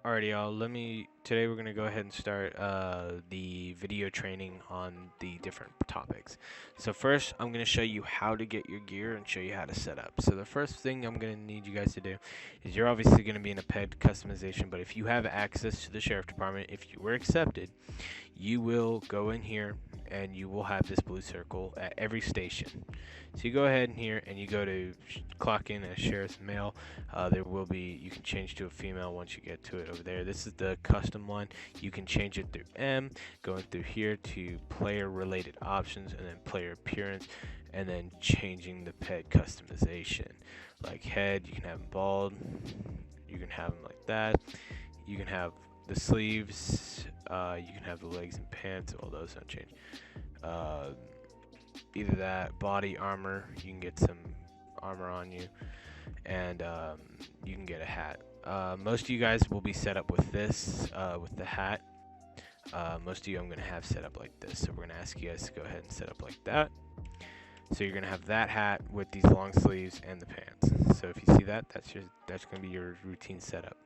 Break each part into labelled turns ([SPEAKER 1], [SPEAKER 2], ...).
[SPEAKER 1] Alrighty, y'all. Today we're gonna go ahead and start the video training on the different topics. So first, I'm gonna show you how to get your gear and show you how to set up. So the first thing I'm gonna need you guys to do is you're obviously gonna be in a ped customization, but if you have access to the sheriff department, if you were accepted, you will go in here and you will have this blue circle at every station. So you go ahead in here and you go to clock in as sheriff's male. You can change to a female once you get to it over there. This is the custom one. You can change it through M, going through here to player related options and then player appearance, and then changing the pet customization. Like head, you can have them bald, you can have them like that, you can have the sleeves, you can have the legs and pants. All those don't change. Uh, Either that, body armor, you can get some armor on you, and you can get a hat. Most of you guys will be set up with this, with the hat. Most of you I'm going to have set up like this, so we're going to ask you guys to go ahead and set up like that. So you're going to have that hat with these long sleeves and the pants. So if you see that, that's going to be your routine setup.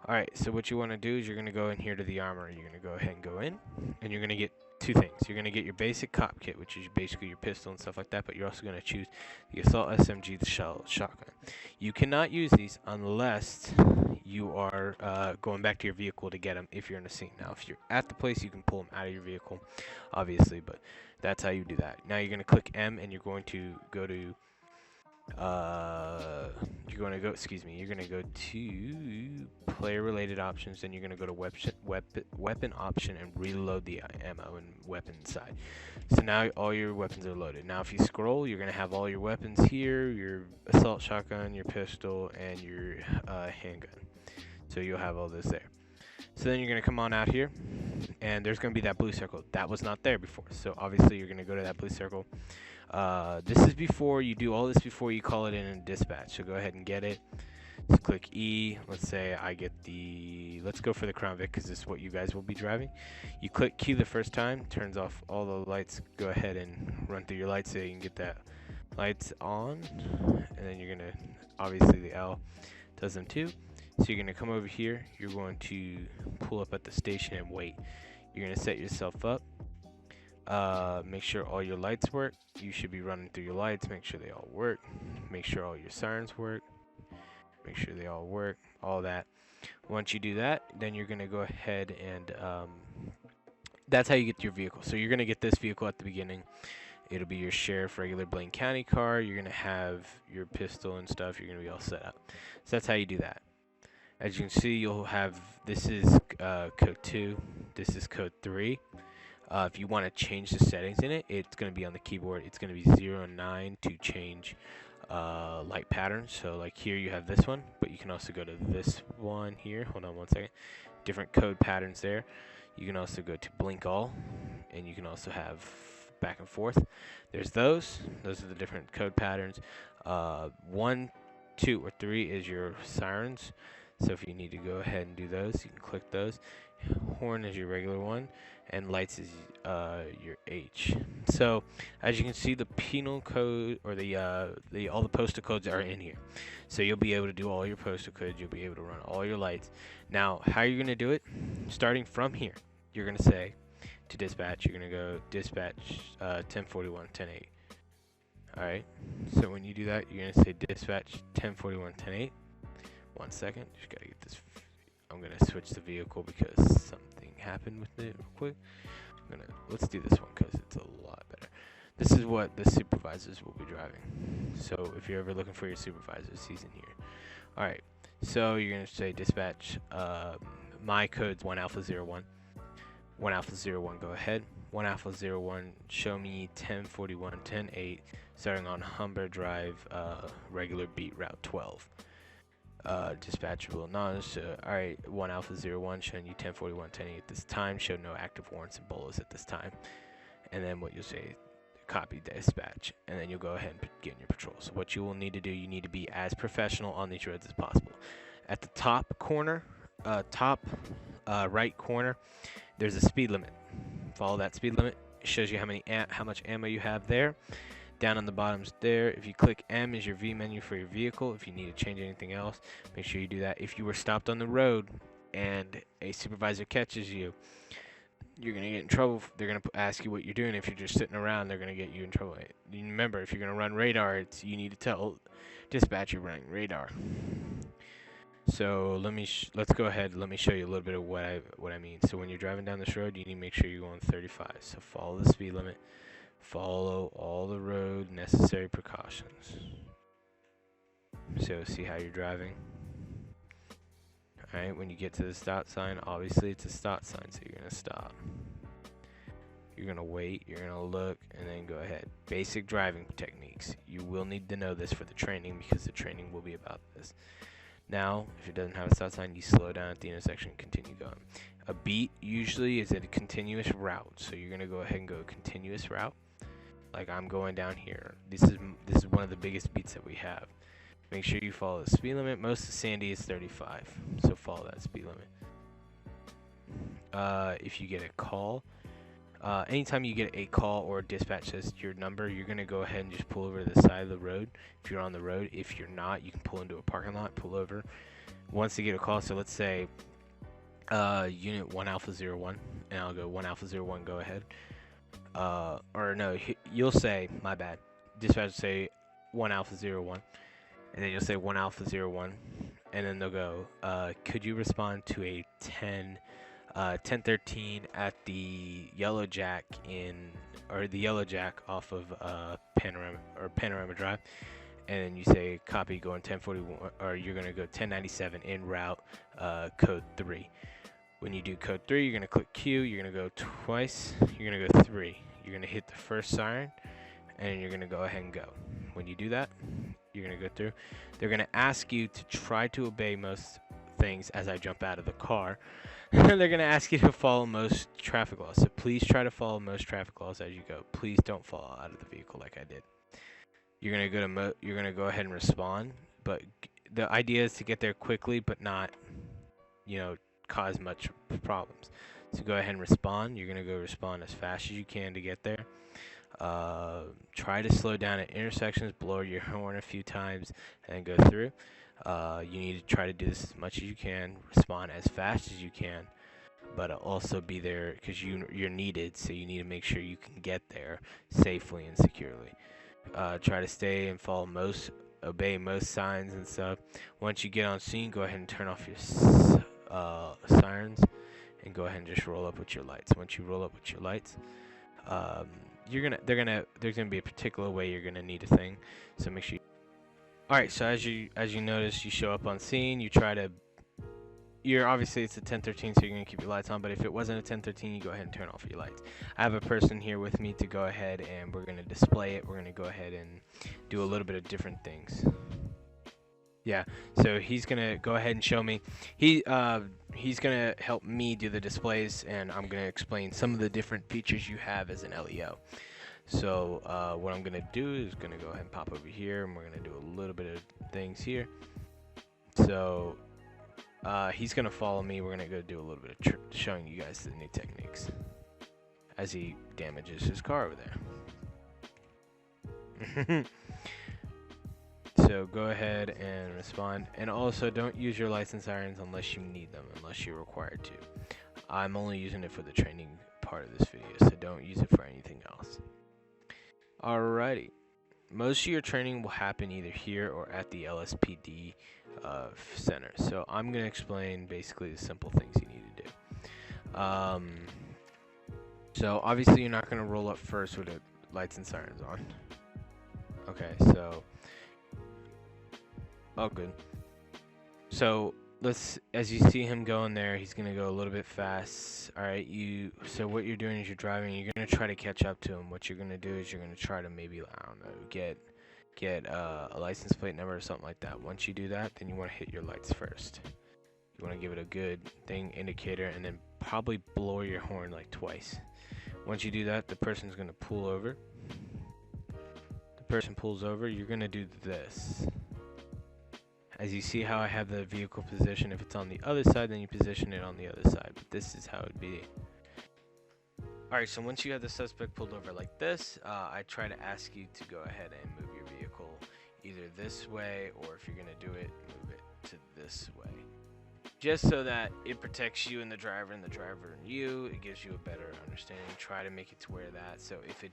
[SPEAKER 1] Alright, so what you want to do is you're going to go in here to the armor. You're going to go ahead and go in, and you're going to get two things. You're going to get your basic cop kit, which is basically your pistol and stuff like that, but you're also going to choose the assault SMG, the shotgun. You cannot use these unless you are going back to your vehicle to get them if you're in a scene. Now, if you're at the place, you can pull them out of your vehicle, obviously, but that's how you do that. Now you're going to click M, and you're going to go to you're going to go to player related options, then you're going to go to weapon option and reload the ammo and weapon side. So now all your weapons are loaded. Now if you scroll, you're going to have all your weapons here, your assault shotgun, your pistol, and your handgun. So you'll have all this there. So then you're going to come on out here, and there's going to be that blue circle. That was not there before. So obviously you're going to go to that blue circle. This is before you do all this, before you call it in dispatch. So go ahead and get it. Just click E. Let's say I get let's go for the Crown Vic because this is what you guys will be driving. You click Q the first time, turns off all the lights. Go ahead and run through your lights so you can get that lights on. And then you're going to, obviously the L does them too. So you're going to come over here, you're going to pull up at the station and wait. You're going to set yourself up. Make sure all your lights work. You should be running through your lights, make sure they all work. Make sure all your sirens work. Make sure they all work, all that. Once you do that, then you're going to go ahead and that's how you get your vehicle. So you're going to get this vehicle at the beginning. It'll be your sheriff regular Blaine County car. You're going to have your pistol and stuff. You're going to be all set up. So that's how you do that. As you can see, you'll have, this is code 2, this is code 3. If you want to change the settings in it, it's going to be on the keyboard. It's going to be 0 and 9 to change light patterns. So like here you have this one, but you can also go to this one here. Hold on one second. Different code patterns there. You can also go to blink all, and you can also have back and forth. There's those are the different code patterns. 1, 2, or 3 is your sirens. So if you need to go ahead and do those, you can click those. Horn is your regular one, and lights is your H. So as you can see, the penal code, or all the postal codes are in here. So you'll be able to do all your postal codes. You'll be able to run all your lights. Now, how you're gonna do it? Starting from here, you're gonna say to dispatch. You're gonna go dispatch 1041 108. All right. So when you do that, you're gonna say dispatch 1041 108. 1 second, just gotta get this. I'm gonna switch the vehicle because something happened with it real quick. Let's do this one because it's a lot better. This is what the supervisors will be driving. So if you're ever looking for your supervisors, he's in here. All right. So you're gonna say dispatch. My code's 1 Alpha 01. 1 Alpha 01. Go ahead. 1 Alpha 01. Show me 1041 108 starting on Humber Drive, regular beat route 12. Dispatchable none. Alright, 1 Alpha 01 showing you 1041 108 at this time. Show no active warrants and bolos at this time. And then what you'll say, copy dispatch, and then you'll go ahead and get in your patrol. So what you will need to do, you need to be as professional on these roads as possible. At the top corner, right corner, there's a speed limit. Follow that speed limit. It shows you how much ammo you have there. Down on the bottom's there. If you click M is your V menu for your vehicle. If you need to change anything else, make sure you do that. If you were stopped on the road and a supervisor catches you, you're going to get in trouble. They're going to ask you what you're doing. If you're just sitting around, they're going to get you in trouble. Remember, if you're going to run radar, you need to tell dispatch you're running radar. So let's go ahead. Let me show you a little bit of what I mean. So when you're driving down this road, you need to make sure you go on 35. So follow the speed limit. Follow all the road necessary precautions. So see how you're driving. Alright, when you get to the stop sign, obviously it's a stop sign, so you're going to stop. You're going to wait, you're going to look, and then go ahead. Basic driving techniques. You will need to know this for the training because the training will be about this. Now, if it doesn't have a stop sign, you slow down at the intersection and continue going. A beat usually is a continuous route, so you're going to go ahead and go a continuous route. Like I'm going down here. This is one of the biggest beats that we have. Make sure you follow the speed limit. Most of Sandy is 35, so follow that speed limit. If you get a call, anytime you get a call or a dispatch says your number, you're going to go ahead and just pull over to the side of the road. If you're on the road, if you're not, you can pull into a parking lot, pull over. Once you get a call, so let's say unit 1 Alpha 01, and I'll go 1 Alpha 01, go ahead. Or no, you'll say, my bad, dispatch will say 1 Alpha 01. And then you'll say 1 Alpha 01, and then they'll go, could you respond to a 1013 at the Yellow Jack the Yellow Jack off of Panorama Drive, and then you say copy, going 1041, or you're gonna go 1097 en route, code 3. When you do code 3, you're gonna click Q. You're gonna go twice. You're gonna go 3. You're gonna hit the first siren, and you're gonna go ahead and go. When you do that, you're going to go through. They're going to ask you to try to obey most things as I jump out of the car. They're going to ask you to follow most traffic laws. So please try to follow most traffic laws as you go. Please don't fall out of the vehicle like I did. You're going to go ahead and respond, but the idea is to get there quickly but not, cause much problems. So go ahead and respond. You're going to go respond as fast as you can to get there. Try to slow down at intersections, blow your horn a few times, and go through. You need to try to do this as much as you can, respond as fast as you can, but also be there because you're needed, so you need to make sure you can get there safely and securely. Try to stay and obey most signs and stuff. Once you get on scene, go ahead and turn off your sirens and go ahead and just roll up with your lights. Once you roll up with your lights, there's gonna be a particular way you're gonna need a thing, so make sure. Alright, so as you notice, you show up on scene. You're obviously it's a 1013, so you're gonna keep your lights on. But if it wasn't a 1013, you go ahead and turn off your lights. I have a person here with me to go ahead and we're gonna display it. We're gonna go ahead and do a little bit of different things. Yeah, so he's gonna go ahead and show me. He's gonna help me do the displays, and I'm gonna explain some of the different features you have as an LEO. So what I'm gonna do is gonna go ahead and pop over here, and we're gonna do a little bit of things here. So he's gonna follow me. We're gonna go do a little bit of showing you guys the new techniques as he damages his car over there. So go ahead and respond, and also don't use your lights and sirens unless you need them, unless you're required to. I'm only using it for the training part of this video, so don't use it for anything else. Alrighty, most of your training will happen either here or at the LSPD center. So I'm going to explain basically the simple things you need to do. So obviously you're not going to roll up first with the lights and sirens on. Okay, so oh good. So as you see him going there, he's gonna go a little bit fast. Alright, so what you're doing is you're driving, you're gonna try to catch up to him. What you're gonna do is you're gonna try to maybe, I don't know, get a license plate number or something like that. Once you do that, then you want to hit your lights first. You want to give it a good indicator, and then probably blow your horn like twice. Once you do that, the person's gonna pull over. The person pulls over, you're gonna do this. As you see how I have the vehicle position, if it's on the other side, then you position it on the other side. But this is how it would be. Alright, so once you have the suspect pulled over like this, I try to ask you to go ahead and move your vehicle either this way, or if you're going to do it, move it to this way. just so that it protects you and the driver and you. It gives you a better understanding. Try to make it to where that, so if you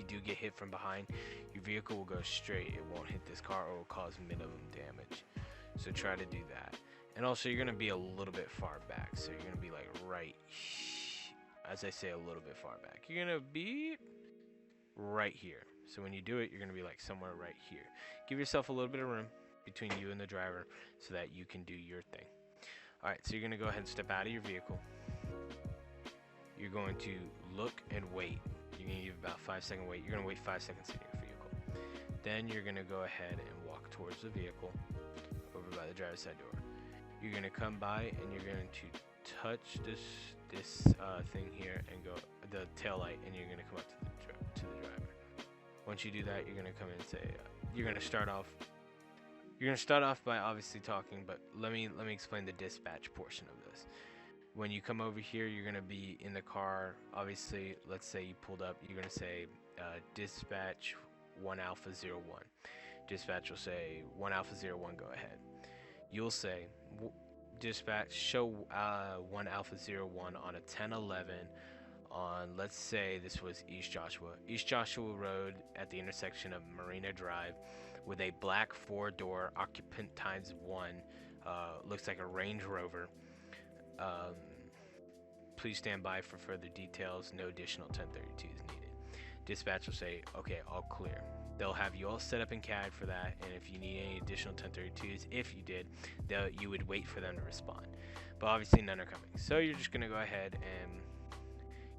[SPEAKER 1] do get hit from behind, your vehicle will go straight. It won't hit this car or will cause minimum damage. So try to do that. And also, you're gonna be a little bit far back, so you're gonna be like right, as I say, a little bit far back. You're gonna be right here. So when you do it, you're gonna be like somewhere right here. Give yourself a little bit of room between you and the driver so that you can do your thing. All right, so you're gonna go ahead and step out of your vehicle. You're going to look and wait. You're gonna give about 5-second wait. You're gonna wait 5 seconds in your vehicle. Then you're gonna go ahead and walk towards the vehicle over by the driver's side door. You're gonna come by and you're going to touch this thing here and go the tail light, and you're gonna come up to the driver. Once you do that, you're gonna come in and say you're gonna start off. You're gonna start off by obviously talking, but let me explain the dispatch portion of this. When you come over here, you're gonna be in the car. Obviously, let's say you pulled up. You're gonna say dispatch 1 Alpha 01. Dispatch will say 1 Alpha 01. Go ahead. You'll say dispatch show 1 Alpha 01 on a 1011 on, let's say this was East Joshua Road at the intersection of Marina Drive, with a black 4-door occupant times 1, looks like a Range Rover. Please stand by for further details. No additional 1032s needed. Dispatch will say, okay, all clear. They'll have you all set up in CAD for that, and if you need any additional 1032s, if you did, you would wait for them to respond. But obviously none are coming. So you're just going to go ahead and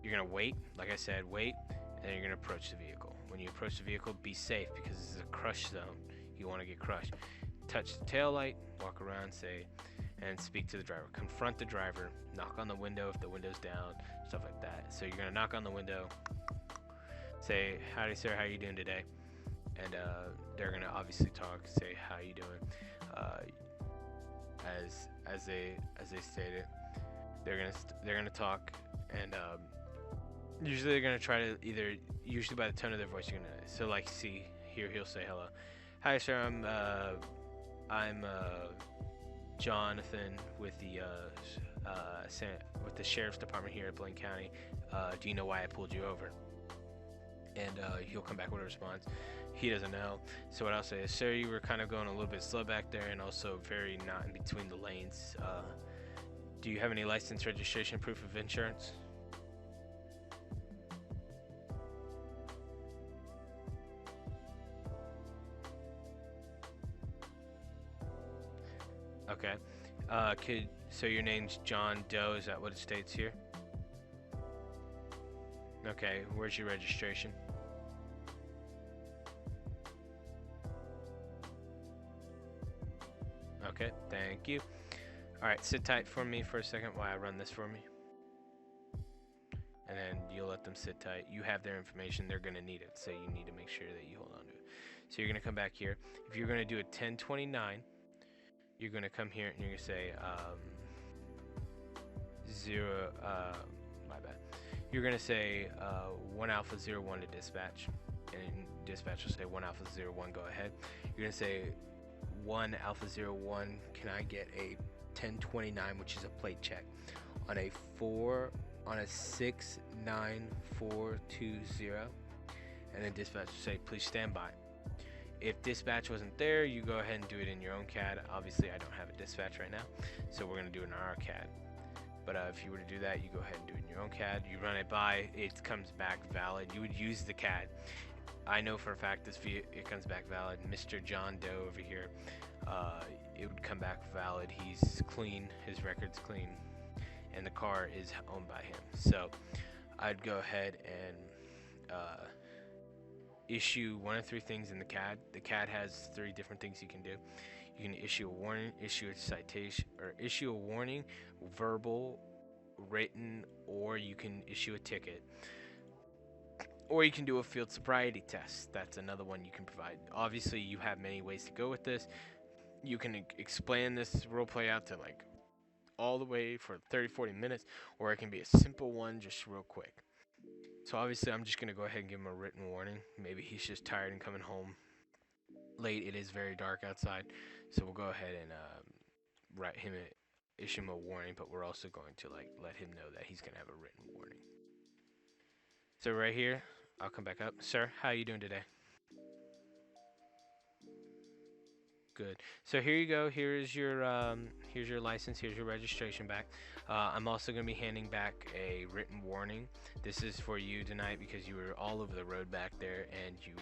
[SPEAKER 1] you're going to wait, like I said, wait, and then you're going to approach the vehicle. When you approach the vehicle, be safe, because this is a crush zone. You want to get crushed. Touch the tail light, walk around, say, and speak to the driver. Confront the driver, knock on the window if the window's down, stuff like that. So you're going to knock on the window, say, howdy sir, how you doing today? And they're going to obviously talk, say, how you doing? As they stated, they're gonna talk, and usually they're gonna try to usually by the tone of their voice, you're gonna, so like, see here, he'll say hello, hi sir, I'm Jonathan with the sheriff's department here at Blaine County. Do you know why I pulled you over? And he'll come back with a response. He doesn't know. So what I'll say is, sir, you were kind of going a little bit slow back there, and also very not in between the lanes. Do you have any license, registration, proof of insurance? Okay. So your name's John Doe, is that what it states here? Okay, where's your registration? Okay, thank you. Alright, sit tight for me for a second while I run this for me. And then you'll let them sit tight. You have their information, they're going to need it, so you need to make sure that you hold on to it. So you're going to come back here. If you're going to do a 1029, you're going to come here and you're going to say, my bad. You're going to say 1 Alpha 01 to dispatch, and dispatch will say 1 Alpha 01, go ahead. You're going to say 1 Alpha 01, can I get a 1029, which is a plate check, on a 69420, and then dispatch will say, please stand by. If dispatch wasn't there, you go ahead and do it in your own CAD. Obviously, I don't have a dispatch right now, so we're going to do it in our CAD. But if you were to do that, you go ahead and do it in your own CAD. You run it by, it comes back valid. You would use the CAD. I know for a fact it comes back valid. Mr. John Doe over here, it would come back valid. He's clean, his record's clean, and the car is owned by him. So I'd go ahead and issue one of 3 things in the CAD. The CAD has 3 different things you can do. You can issue a warning, issue a citation, or issue a warning, verbal, written, or you can issue a ticket. Or you can do a field sobriety test. That's another one you can provide. Obviously, you have many ways to go with this. You can explain this role play out to like all the way for 30-40 minutes, or it can be a simple one just real quick. So obviously, I'm just going to go ahead and give him a written warning. Maybe he's just tired and coming home late. It is very dark outside, so we'll go ahead and issue him a warning, but we're also going to like let him know that he's gonna have a written warning. So right here, I'll come back up. Sir, how are you doing today? Good. So here you go. Here's your license. Here's your registration back. I'm also going to be handing back a written warning. This is for you tonight because you were all over the road back there, and you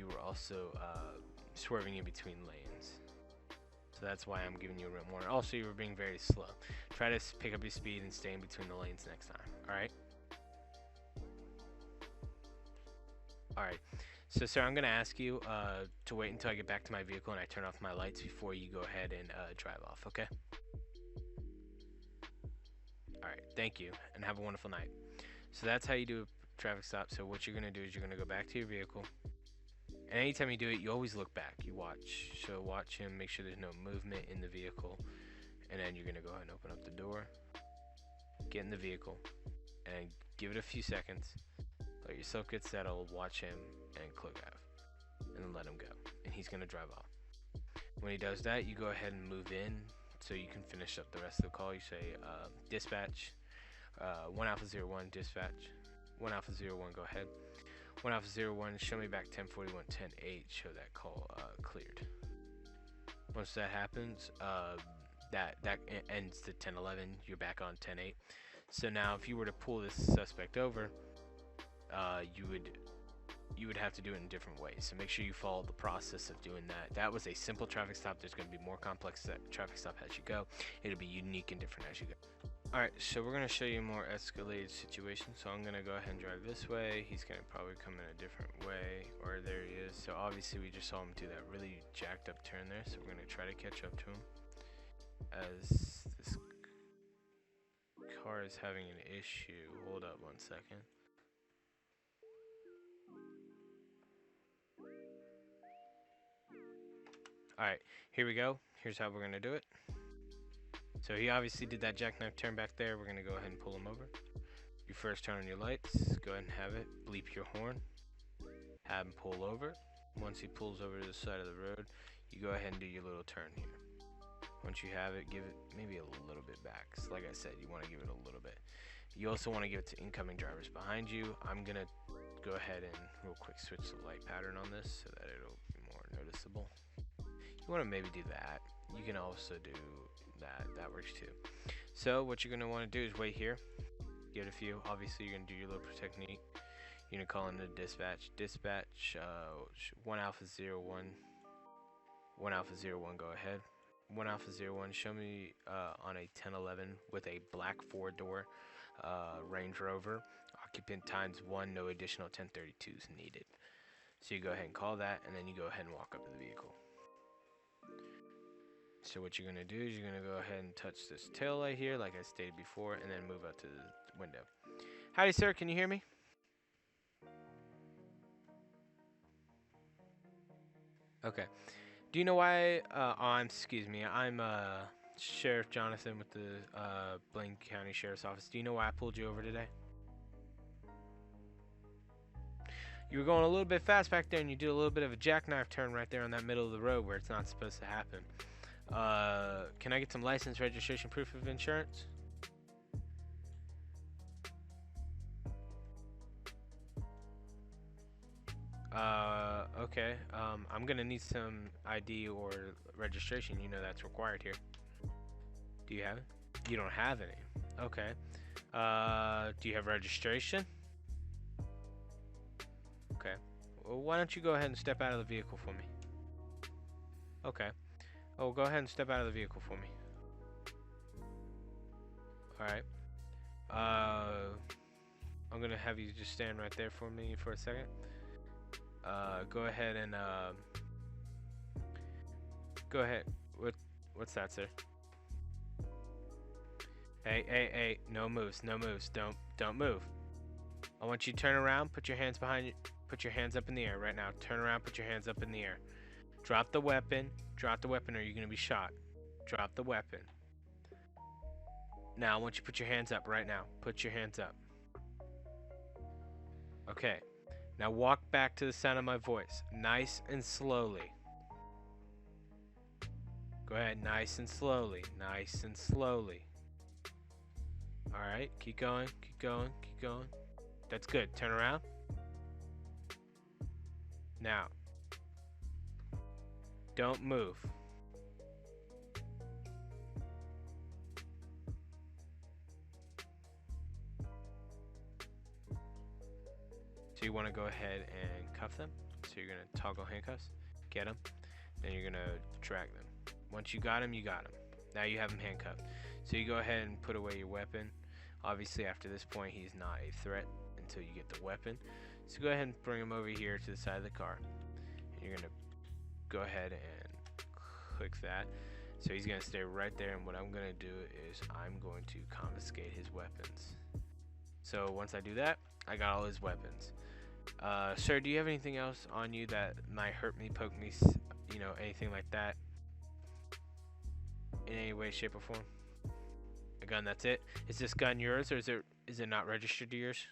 [SPEAKER 1] were also swerving in between lanes. So that's why I'm giving you a written warning. Also, you were being very slow. Try to pick up your speed and stay in between the lanes next time. All right. All right. So, sir, I'm going to ask you to wait until I get back to my vehicle and I turn off my lights before you go ahead and drive off, okay? All right, thank you, and have a wonderful night. So that's how you do a traffic stop. So what you're going to do is you're going to go back to your vehicle. And anytime you do it, you always look back. You watch. So watch him, make sure there's no movement in the vehicle. And then you're going to go ahead and open up the door. Get in the vehicle. And give it a few seconds. Let yourself get settled, watch him, and click out. And then let him go. And he's going to drive off. When he does that, you go ahead and move in so you can finish up the rest of the call. You say, dispatch, 1 Alpha 01, dispatch, 1 Alpha 01, go ahead. 1 Alpha 01, show me back 1041, 10-8, show that call cleared. Once that happens, that ends the 1011, you're back on 10-8. So now if you were to pull this suspect over, you would have to do it in different ways. So make sure you follow the process of doing that. That was a simple traffic stop. There's going to be more complex traffic stop as you go. It'll be unique and different as you go. All right, so we're going to show you a more escalated situation. So I'm going to go ahead and drive this way. He's going to probably come in a different way, or there he is. So obviously we just saw him do that really jacked up turn there. So we're going to try to catch up to him as this car is having an issue. Hold up 1 second. Alright, here we go. Here's how we're going to do it. So he obviously did that jackknife turn back there. We're going to go ahead and pull him over. You first turn on your lights. Go ahead and have it. Bleep your horn. Have him pull over. Once he pulls over to the side of the road, you go ahead and do your little turn here. Once you have it, give it maybe a little bit back. So like I said, you want to give it a little bit. You also want to give it to incoming drivers behind you. I'm going to go ahead and real quick switch the light pattern on this so that it'll be more noticeable. You want to maybe do that. You can also do that. That works too. So what you're going to want to do is wait here. Give it a few. Obviously, you're going to do your little technique. You're going to call in the dispatch. Dispatch 1 Alpha 01. 1 Alpha 01, go ahead. 1 Alpha 01, show me on a 1011 with a black 4-door Range Rover. Occupant ×1, no additional 1032s needed. So you go ahead and call that, and then you go ahead and walk up to the vehicle. So what you're going to do is you're going to go ahead and touch this tail light here, like I stated before, and then move out to the window. Howdy, sir. Can you hear me? Okay. Do you know why? Excuse me. I'm Sheriff Jonathan with the Blaine County Sheriff's Office. Do you know why I pulled you over today? You were going a little bit fast back there, and you did a little bit of a jackknife turn right there on that middle of the road where it's not supposed to happen. Can I get some license, registration, proof of insurance? Okay. I'm gonna need some ID or registration. You know that's required here. Do you have it? You don't have any. Okay. Do you have registration? Okay. Well, why don't you go ahead and step out of the vehicle for me? Okay. Oh, go ahead and step out of the vehicle for me. Alright. I'm gonna have you just stand right there for me for a second. Go ahead and go ahead. What's that, sir? Hey, no moves, no moves. Don't move. I want you to turn around, put your hands behind you, put your hands up in the air right now. Turn around, put your hands up in the air. Drop the weapon or you're gonna be shot. Drop the weapon. Now I want you to put your hands up right now. Put your hands up. Okay. Now walk back to the sound of my voice. Nice and slowly. Go ahead, nice and slowly, nice and slowly. All right, keep going, keep going, keep going. That's good. Turn around. Now, don't move. So you want to go ahead and cuff them. So you're going to toggle handcuffs, get them, then you're going to drag them. Once you got them, you got them. Now you have them handcuffed. So you go ahead and put away your weapon. Obviously, after this point, he's not a threat until you get the weapon. So go ahead and bring him over here to the side of the car. And you're going to go ahead and click that. So he's going to stay right there, and what I'm going to do is I'm going to confiscate his weapons. So once I do that, I got all his weapons. Sir, do you have anything else on you that might hurt me, poke me, you know, anything like that? In any way, shape, or form? A gun, that's it? Is this gun yours, or is it not registered to yours?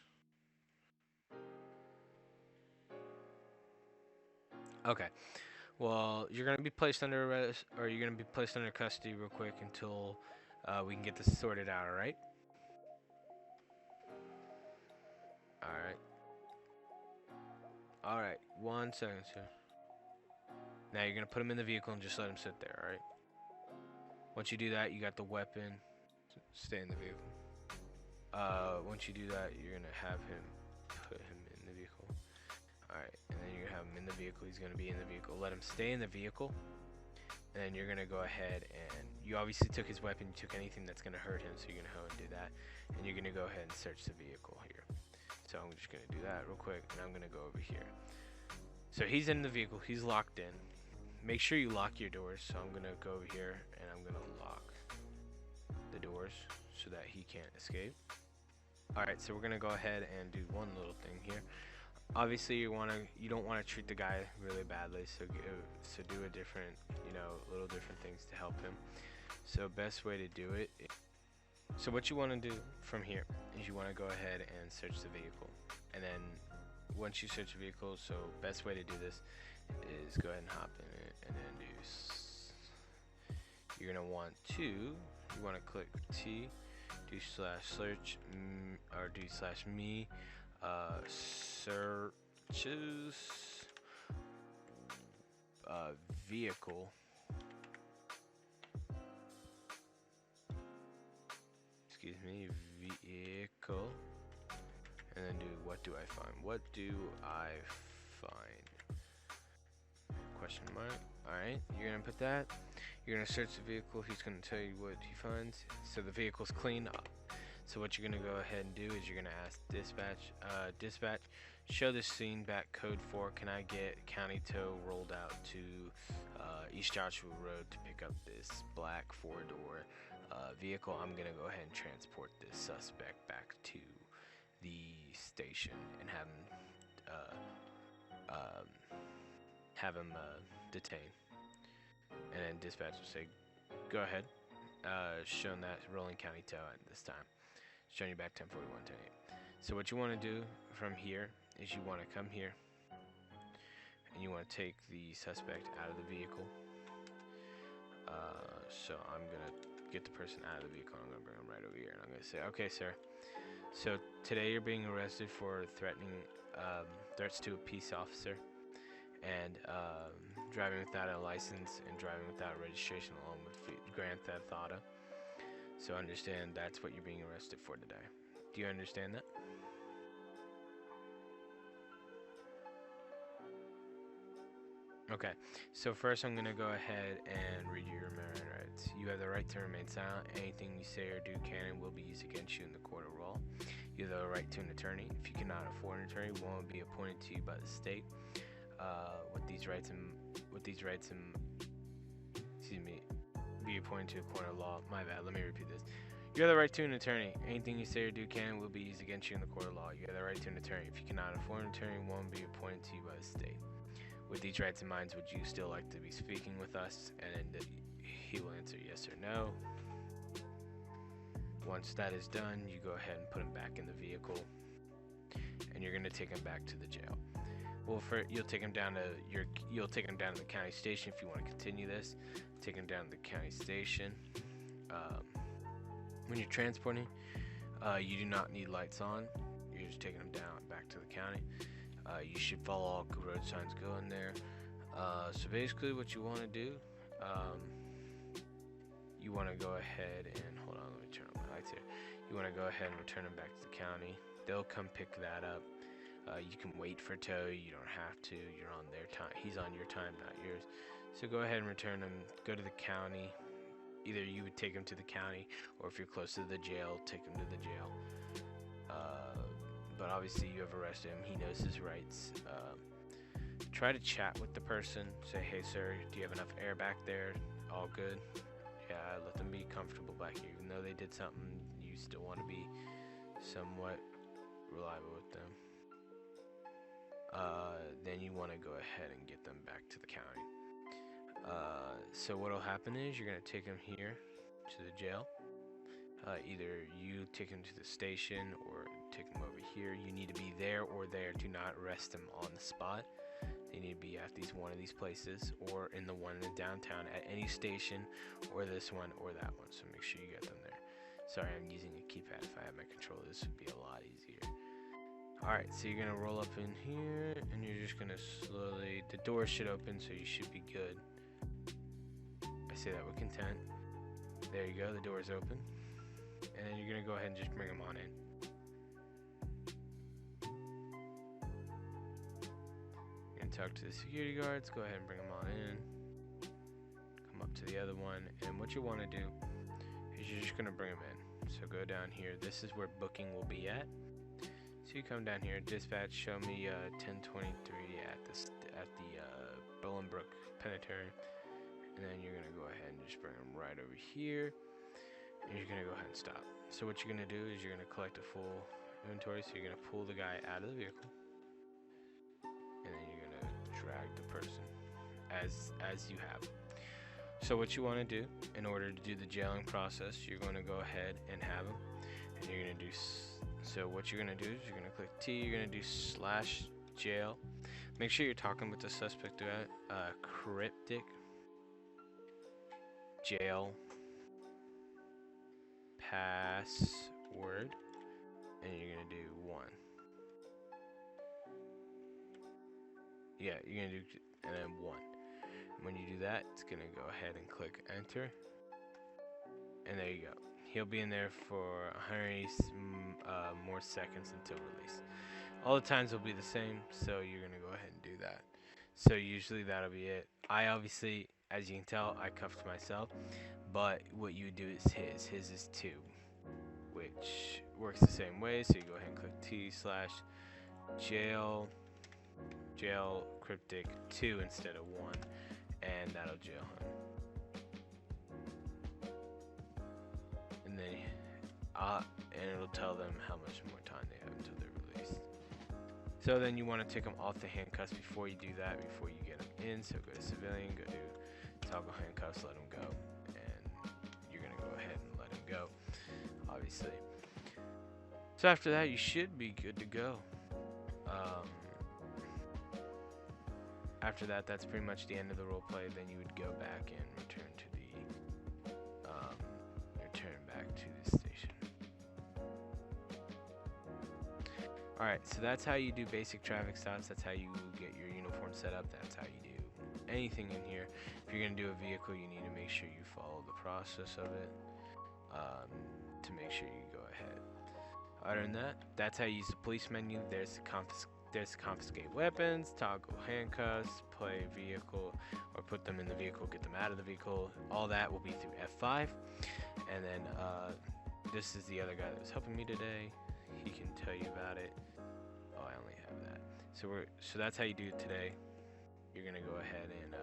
[SPEAKER 1] Okay. Well, you're going to be placed under arrest, or you're going to be placed under custody real quick until we can get this sorted out, alright? Alright. Alright, 1 second, sir. Now you're going to put him in the vehicle and just let him sit there, alright? Once you do that, you got the weapon. Stay in the vehicle. Once you do that, you're going to have him put him in the vehicle. Alright, and then you're going to have him in the vehicle. He's going to be in the vehicle. Let him stay in the vehicle. And then you're going to go ahead and you obviously took his weapon. You took anything that's going to hurt him, so you're going to go and do that. And you're going to go ahead and search the vehicle here. So I'm just going to do that real quick, and I'm going to go over here. So he's in the vehicle. He's locked in. Make sure you lock your doors. So I'm going to go over here, and I'm going to lock the doors so that he can't escape. Alright, so we're going to go ahead and do one little thing here. Obviously, you don't want to treat the guy really badly, so do a different, you know, little different things to help him. So best way to do it. So what you want to do from here is you want to go ahead and search the vehicle, and then once you search the vehicle, so best way to do this is go ahead and hop in it, and then you're gonna want to, you want to click T, do /search, or do /me, searches, vehicle. Excuse me, vehicle, and then do what do I find? What do I find? Question mark. Alright, you're gonna put that. You're gonna search the vehicle. He's gonna tell you what he finds. So the vehicle's clean up. So what you're gonna go ahead and do is you're gonna ask dispatch, dispatch, show the scene back code 4. Can I get county tow rolled out to East Joshua Road to pick up this black 4-door vehicle? I'm gonna go ahead and transport this suspect back to the station and have him detained. And then dispatch will say, go ahead. Showing that rolling county tow at this time. Showing you back 1041-10:8. So what you want to do from here is you want to come here and you want to take the suspect out of the vehicle. So I'm gonna get the person out of the vehicle. I'm gonna bring him right over here, and I'm gonna say, okay, sir. So today you're being arrested for threatening threats to a peace officer, and driving without a license and driving without registration, along with grand theft auto. So understand that's what you're being arrested for today. Do you understand that? Okay, so first I'm going to go ahead and read you your American rights. You have the right to remain silent. Anything you say or do can and will be used against you in the court of law. You have the right to an attorney. If you cannot afford an attorney, one will be appointed to you by the state. Be appointed to a court of law. My bad, let me repeat this. You have the right to an attorney. Anything you say or do can and will be used against you in the court of law. You have the right to an attorney. If you cannot afford an attorney, one will be appointed to you by the state. With these rights in mind, would you still like to be speaking with us? And he will answer yes or no. Once that is done, you go ahead and put him back in the vehicle, and you're going to take him back to the jail. Well, you'll take him down to the county station if you want to continue this. Take him down to the county station. When you're transporting, you do not need lights on. You're just taking them down back to the county. You should follow all road signs going there. So basically, what you want to do, you want to go ahead and hold on. Let me turn on my lights here. You want to go ahead and return them back to the county. They'll come pick that up. You can wait for tow. You don't have to. You're on their time. He's on your time, not yours. So go ahead and return him. Go to the county. Either you would take him to the county, or if you're close to the jail, take him to the jail. But obviously, you have arrested him. He knows his rights. Try to chat with the person. Say, hey, sir, do you have enough air back there? All good? Yeah, let them be comfortable back here. Even though they did something, you still want to be somewhat reliable with them. Then you want to go ahead and get them back to the county. So what'll happen is you're gonna take them here to the jail. Either you take them to the station or take them over here. You need to be there or there. Do not arrest them on the spot. They need to be at one of these places, or in the one in the downtown at any station, or this one or that one. So make sure you get them there. Sorry, I'm using a keypad. If I had my controller, this would be a lot easier. Alright, so you're gonna roll up in here, and you're just gonna slowly, the door should open, so you should be good. I say that with content. There you go, the door is open. And then you're gonna go ahead and just bring them on in. You're gonna talk to the security guards, go ahead and bring them on in. Come up to the other one, and what you wanna do is you're just gonna bring them in. So go down here, this is where booking will be at. So you come down here, dispatch, show me 1023 at the Bolingbrook Penitentiary. And then you're gonna go ahead and just bring them right over here, and you're gonna go ahead and stop. So what you're gonna do is you're gonna collect a full inventory. So you're gonna pull the guy out of the vehicle, and then you're gonna drag the person as you have. So what you want to do in order to do the jailing process, you're going to go ahead and have him, and you're gonna do. So what you're gonna do is you're gonna click T. You're gonna do /jail. Make sure you're talking with the suspect. Cryptic jail password, and you're gonna do 1. Yeah, you're gonna do, and then 1. When you do that, it's gonna go ahead and click enter, and there you go. He'll be in there for 180 more seconds until release. All the times will be the same, so you're gonna go ahead and do that. So usually that'll be it. I obviously, as you can tell, I cuffed myself, but what you would do is his is 2, which works the same way. So you go ahead and click T/jail cryptic 2 instead of 1, and that'll jail him. And then and it'll tell them how much more time they have until they're released. So then you want to take them off the handcuffs before you do that, before you get them in. So go to civilian, go to toggle handcuffs, let them go, and you're gonna go ahead and let them go, obviously. So after that, you should be good to go. After that, that's pretty much the end of the role play. Then you would go back and return back to the station. Alright, so that's how you do basic traffic stops. That's how you get your uniform set up. That's how you do anything in here. If you're going to do a vehicle, you need to make sure you follow the process of it to make sure you go ahead. Other than that, that's how you use the police menu. There's confiscate weapons, toggle handcuffs, play vehicle, or put them in the vehicle, get them out of the vehicle. All that will be through F5. And then this is the other guy that was helping me today. He can tell you about it. Oh, I only have that. So that's how you do it today. You're gonna go ahead and there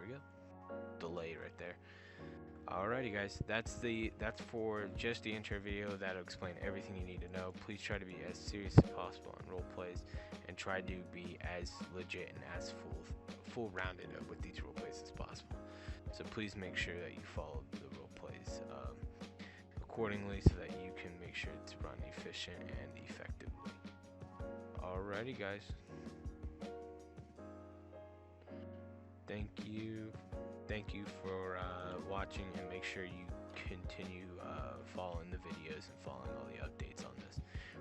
[SPEAKER 1] we go. Delay right there. Alrighty guys, that's for just the intro video. That'll explain everything you need to know. Please try to be as serious as possible on role plays, and try to be as legit and as full rounded with these role plays as possible. So please make sure that you follow the role plays accordingly, so that you can make sure it's run efficient and effectively. Alrighty, guys. Thank you for watching, and make sure you continue following the videos and following all the updates on this.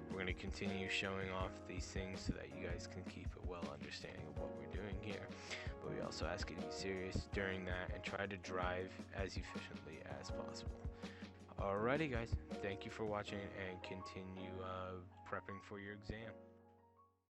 [SPEAKER 1] We're going to continue showing off these things so that you guys can keep a well understanding of what we're doing here, but we also ask you to be serious during that and try to drive as efficiently as possible. Alrighty, guys, thank you for watching, and continue prepping for your exam.